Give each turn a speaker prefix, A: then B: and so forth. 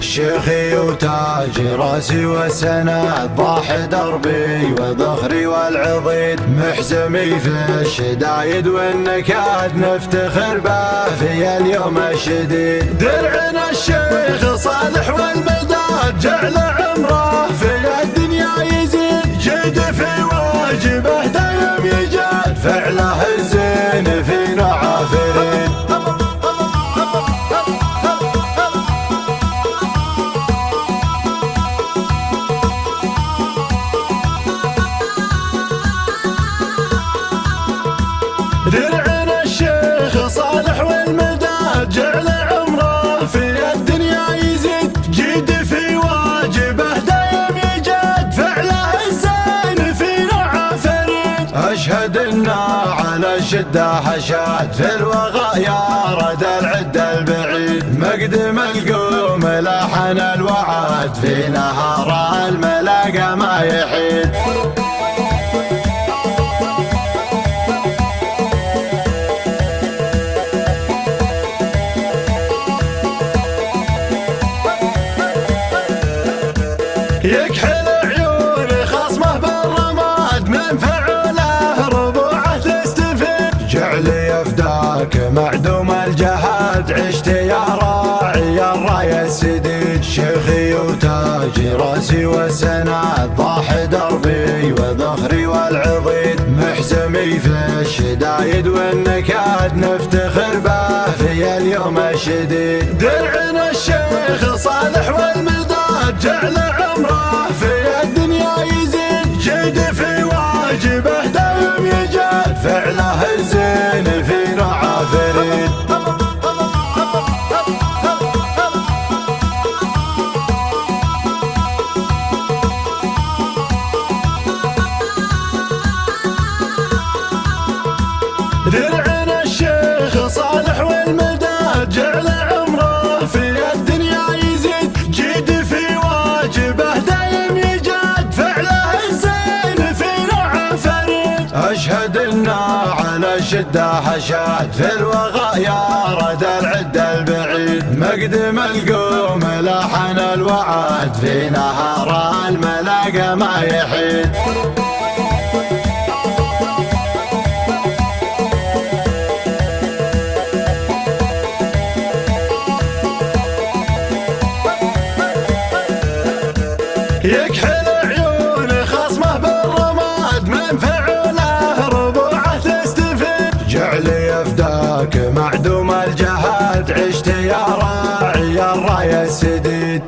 A: شيخي وتاجي راسي والسند ضاح دربي وذخري والعضيد محزمي في الشدايد والنكاد نفتخر به في اليوم الشديد. درعنا الشيخ صالح والمداد جعل عمره في الدنيا يزيد جد في واجبه دايم يجاد فعله الزين فينا عافرين. درعنا الشيخ صالح والمداد جعل عمره في الدنيا يزيد جد في واجبه دايم يجاد فعله الزين فينا عافرين. أشهد إنا على الشدة حشاد في الوغى يا رد العد البعيد مقدم القوم لحن الوعد في نهار الملاقى ما يحيد. يكحل عيون خصمه بالرماد من فعله ربوعه تستفيد جعل يفداك معدوم الجهاد عشت يا راعي الراية السديد. شيخي وتاجي راسي والسند ضاح دربي وذخري والعضيد محزمي في الشدايد والنكاد نفتخر به في اليوم الشديد. درعنا الشيخ صالح والمداد جعل عمره في الدنيا يزيد جد في واجبه دايم يجاد فعله الزين فينا عافرين. درعنا الشيخ صالح والمداد جعل عمره في الدنيا يزيد جد في واجبه دايم يجاد فعله الزين فينا عافرين. أشهد إنا على الشدة حشاد في الوغى يا رد العد البعيد مقدم القوم لحن الوعد في نهار الملاقى ما يحيد. يكحل عيون خصمه بالرماد من فعله ربوعه تستفيد جعل يفداك معدوم الجهاد عشت يا راعي الراية السديد.